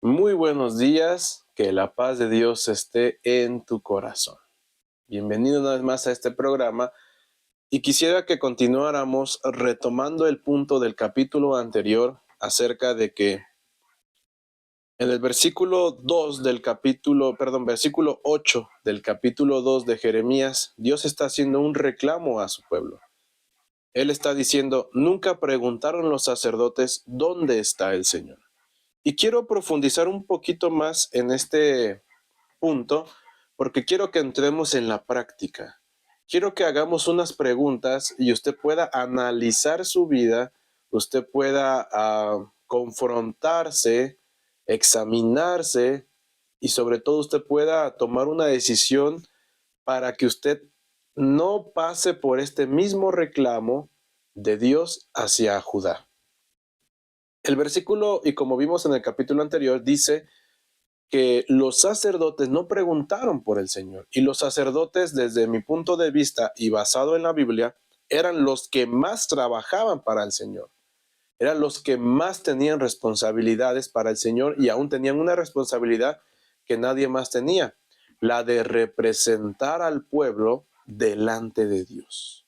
Muy buenos días, que la paz de Dios esté en tu corazón. Bienvenido una vez más a este programa y quisiera que continuáramos retomando el punto del capítulo anterior acerca de que en el versículo 8 del capítulo 2 de Jeremías, Dios está haciendo un reclamo a su pueblo. Él está diciendo, nunca preguntaron los sacerdotes dónde está el Señor. Y quiero profundizar un poquito más en este punto, porque quiero que entremos en la práctica. Quiero que hagamos unas preguntas y usted pueda analizar su vida, usted pueda confrontarse, examinarse y sobre todo usted pueda tomar una decisión para que usted no pase por este mismo reclamo de Dios hacia Judá. El versículo, y como vimos en el capítulo anterior, dice que los sacerdotes no preguntaron por el Señor. Y los sacerdotes, desde mi punto de vista y basado en la Biblia, eran los que más trabajaban para el Señor. Eran los que más tenían responsabilidades para el Señor y aún tenían una responsabilidad que nadie más tenía, la de representar al pueblo delante de Dios.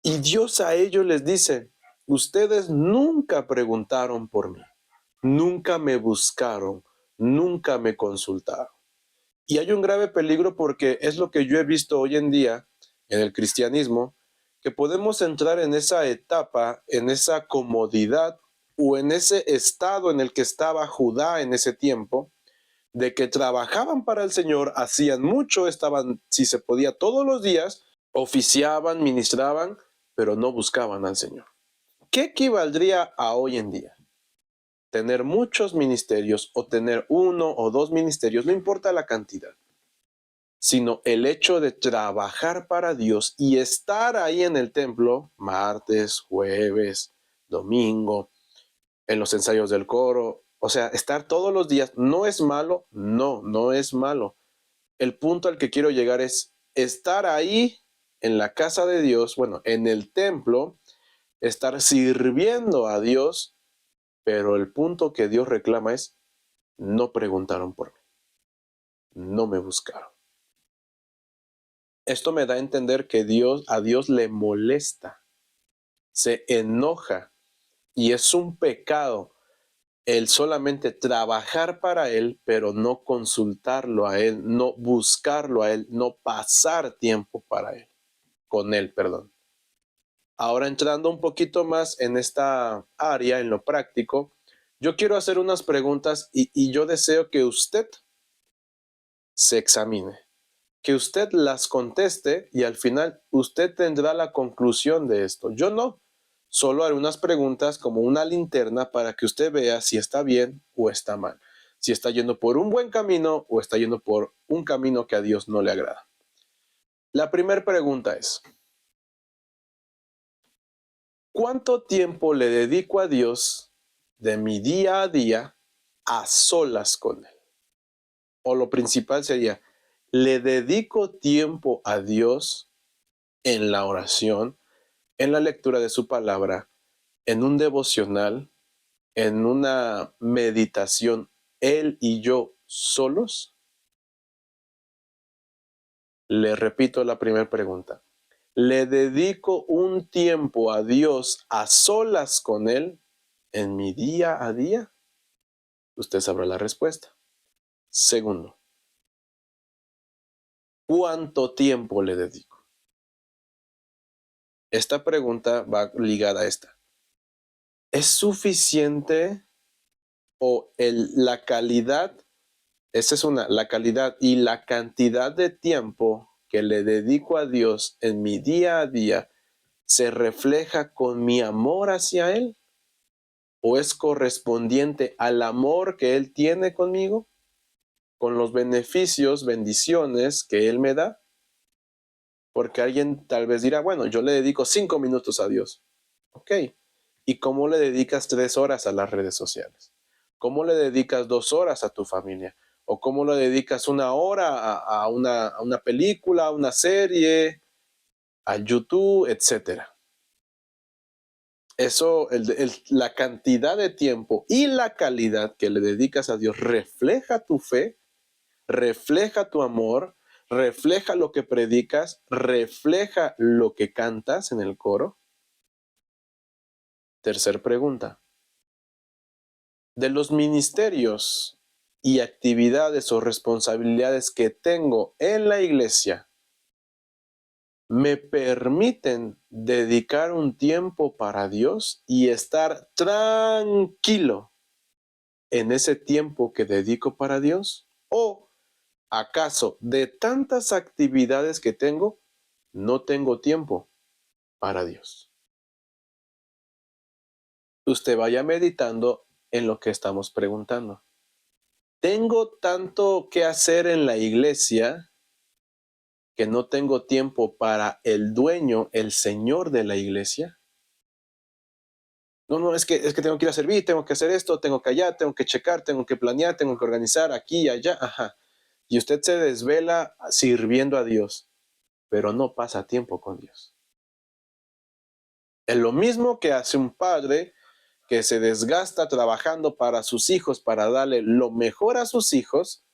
Y Dios a ellos les dice, ustedes nunca preguntaron por mí, nunca me buscaron, nunca me consultaron. Y hay un grave peligro porque es lo que yo he visto hoy en día en el cristianismo, que podemos entrar en esa etapa, en esa comodidad o en ese estado en el que estaba Judá en ese tiempo, de que trabajaban para el Señor, hacían mucho, estaban, si se podía, todos los días, oficiaban, ministraban, pero no buscaban al Señor. ¿Qué equivaldría a hoy en día? Tener muchos ministerios o tener uno o dos ministerios, no importa la cantidad, sino el hecho de trabajar para Dios y estar ahí en el templo martes, jueves, domingo, en los ensayos del coro, o sea, estar todos los días. ¿No es malo? No, no es malo. El punto al que quiero llegar es estar ahí en la casa de Dios, bueno, en el templo, estar sirviendo a Dios, pero el punto que Dios reclama es, no preguntaron por mí, no me buscaron. Esto me da a entender que a Dios le molesta, se enoja y es un pecado el solamente trabajar para Él, pero no consultarlo a Él, no buscarlo a Él, no pasar tiempo con Él, perdón. Ahora entrando un poquito más en esta área, en lo práctico, yo quiero hacer unas preguntas y yo deseo que usted se examine, que usted las conteste y al final usted tendrá la conclusión de esto. Yo no, solo haré unas preguntas como una linterna para que usted vea si está bien o está mal, si está yendo por un buen camino o está yendo por un camino que a Dios no le agrada. La primera pregunta es, ¿cuánto tiempo le dedico a Dios de mi día a día a solas con Él? O lo principal sería, ¿le dedico tiempo a Dios en la oración, en la lectura de su palabra, en un devocional, en una meditación, Él y yo solos? Le repito la primera pregunta. ¿Le dedico un tiempo a Dios a solas con Él en mi día a día? Usted sabrá la respuesta. Segundo, ¿cuánto tiempo le dedico? Esta pregunta va ligada a esta. ¿Es suficiente o la calidad? Esa es una, la calidad y la cantidad de tiempo que le dedico a Dios en mi día a día se refleja con mi amor hacia Él o es correspondiente al amor que Él tiene conmigo, con los beneficios, bendiciones que Él me da. Porque alguien tal vez dirá, bueno, yo le dedico 5 minutos a Dios. Ok. ¿Y cómo le dedicas 3 horas a las redes sociales? ¿Cómo le dedicas 2 horas a tu familia? ¿O cómo le dedicas 1 hora a una película, a una serie, a YouTube, etcétera? Eso, la cantidad de tiempo y la calidad que le dedicas a Dios refleja tu fe, refleja tu amor, refleja lo que predicas, refleja lo que cantas en el coro. Tercer pregunta. De los ministerios y actividades o responsabilidades que tengo en la iglesia, ¿me permiten dedicar un tiempo para Dios y estar tranquilo en ese tiempo que dedico para Dios? ¿O acaso de tantas actividades que tengo, no tengo tiempo para Dios? Usted vaya meditando en lo que estamos preguntando. ¿Tengo tanto que hacer en la iglesia que no tengo tiempo para el dueño, el Señor de la iglesia? No, es que tengo que ir a servir, tengo que hacer esto, tengo que allá, tengo que checar, tengo que planear, tengo que organizar aquí y allá. Ajá. Y usted se desvela sirviendo a Dios, pero no pasa tiempo con Dios. Es lo mismo que hace un padre que se desgasta trabajando para sus hijos, para darle lo mejor a sus hijos,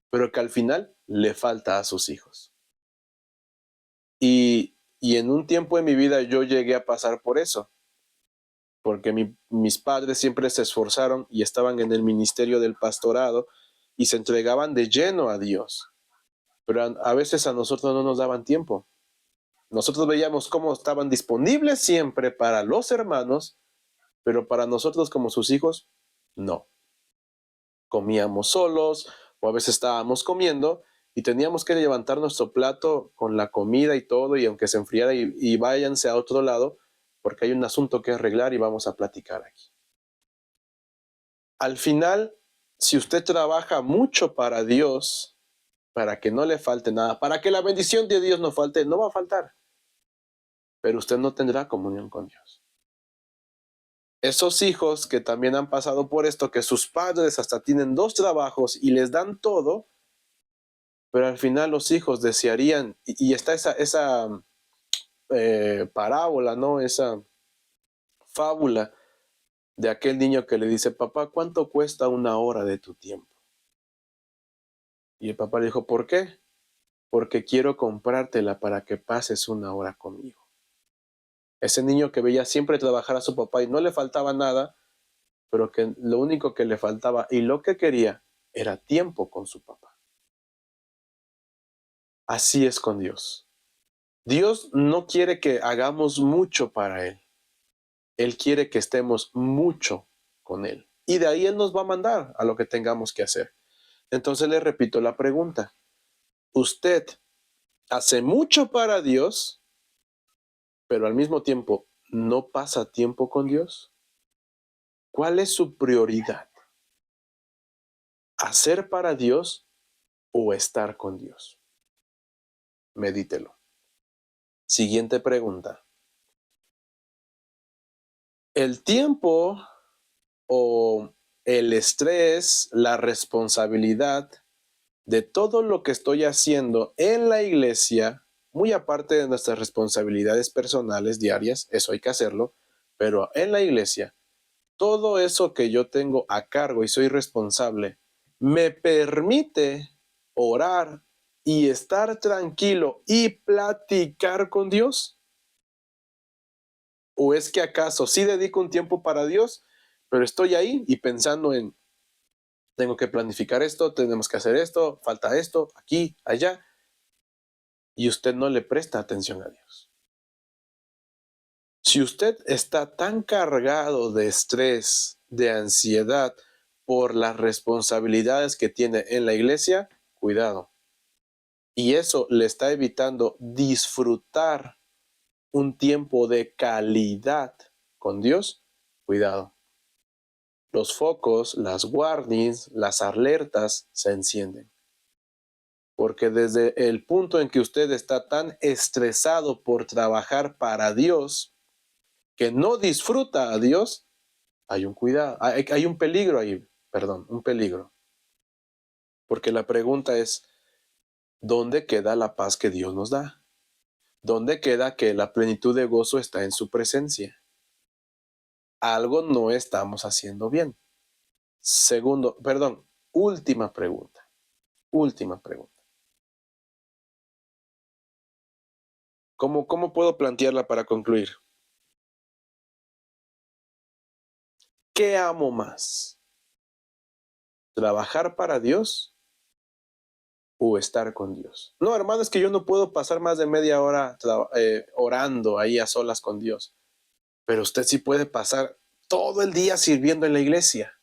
pero que al final le falta a sus hijos. Y en un tiempo de mi vida yo llegué a pasar por eso, porque mis padres siempre se esforzaron y estaban en el ministerio del pastorado y se entregaban de lleno a Dios, pero a veces a nosotros no nos daban tiempo. Nosotros veíamos cómo estaban disponibles siempre para los hermanos, pero para nosotros como sus hijos, no. Comíamos solos o a veces estábamos comiendo y teníamos que levantar nuestro plato con la comida y todo, y aunque se enfriara y váyanse a otro lado, porque hay un asunto que arreglar y vamos a platicar aquí. Al final, si usted trabaja mucho para Dios, para que no le falte nada, para que la bendición de Dios no falte, no va a faltar, pero usted no tendrá comunión con Dios. Esos hijos que también han pasado por esto, que sus padres hasta tienen 2 trabajos y les dan todo, pero al final los hijos desearían, y está esa parábola, ¿no? Esa fábula de aquel niño que le dice, papá, ¿cuánto cuesta una hora de tu tiempo? Y el papá le dijo, ¿por qué? Porque quiero comprártela para que pases una hora conmigo. Ese niño que veía siempre trabajar a su papá y no le faltaba nada, pero que lo único que le faltaba y lo que quería era tiempo con su papá. Así es con Dios. Dios no quiere que hagamos mucho para Él. Él quiere que estemos mucho con Él. Y de ahí Él nos va a mandar a lo que tengamos que hacer. Entonces le repito la pregunta. ¿Usted hace mucho para Dios, pero al mismo tiempo no pasa tiempo con Dios? ¿Cuál es su prioridad? ¿Hacer para Dios o estar con Dios? Medítelo. Siguiente pregunta. ¿El tiempo o el estrés, la responsabilidad de todo lo que estoy haciendo en la iglesia, muy aparte de nuestras responsabilidades personales diarias, eso hay que hacerlo, pero en la iglesia, todo eso que yo tengo a cargo y soy responsable, me permite orar y estar tranquilo y platicar con Dios? ¿O es que acaso sí dedico un tiempo para Dios, pero estoy ahí y pensando en, tengo que planificar esto, tenemos que hacer esto, falta esto, aquí, allá, y usted no le presta atención a Dios? Si usted está tan cargado de estrés, de ansiedad por las responsabilidades que tiene en la iglesia, cuidado. Y eso le está evitando disfrutar un tiempo de calidad con Dios, cuidado. Los focos, las warnings, las alertas se encienden. Porque desde el punto en que usted está tan estresado por trabajar para Dios, que no disfruta a Dios, hay un cuidado, hay un peligro ahí, perdón, un peligro. Porque la pregunta es, ¿dónde queda la paz que Dios nos da? ¿Dónde queda que la plenitud de gozo está en su presencia? algo no estamos haciendo bien. Segundo, perdón, última pregunta. Última pregunta. ¿Cómo puedo plantearla para concluir? ¿Qué amo más? ¿Trabajar para Dios o estar con Dios? No, hermano, es que yo no puedo pasar más de media hora orando ahí a solas con Dios. Pero usted sí puede pasar todo el día sirviendo en la iglesia.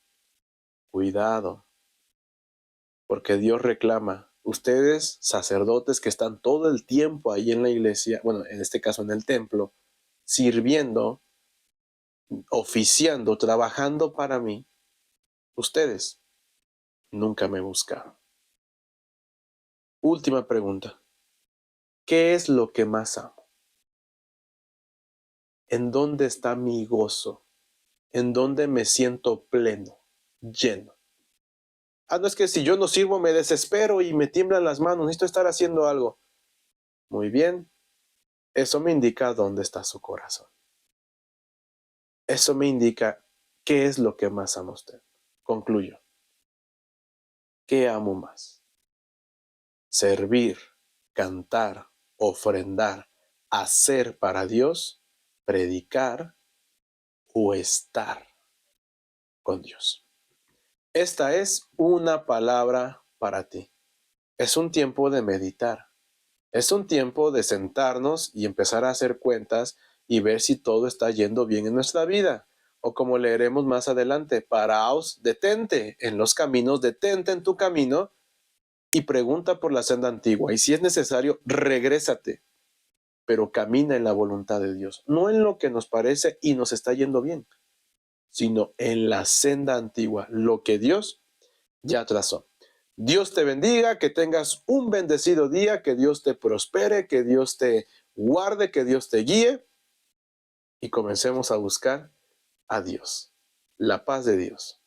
Cuidado, porque Dios reclama. Ustedes, sacerdotes que están todo el tiempo ahí en la iglesia, bueno, en este caso en el templo, sirviendo, oficiando, trabajando para mí, ustedes nunca me buscaron. Última pregunta. ¿Qué es lo que más amo? ¿En dónde está mi gozo? ¿En dónde me siento pleno, lleno? Ah, no, es que si yo no sirvo me desespero y me tiemblan las manos, necesito estar haciendo algo. Muy bien, eso me indica dónde está su corazón. Eso me indica qué es lo que más ama usted. Concluyo. ¿Qué amo más? Servir, cantar, ofrendar, hacer para Dios, predicar o estar con Dios. Esta es una palabra para ti. Es un tiempo de meditar. Es un tiempo de sentarnos y empezar a hacer cuentas y ver si todo está yendo bien en nuestra vida. O como leeremos más adelante, paraos, detente en los caminos, detente en tu camino y pregunta por la senda antigua. Y si es necesario, regrésate, pero camina en la voluntad de Dios. No en lo que nos parece y nos está yendo bien, sino en la senda antigua, lo que Dios ya trazó. Dios te bendiga, que tengas un bendecido día, que Dios te prospere, que Dios te guarde, que Dios te guíe y comencemos a buscar a Dios, la paz de Dios.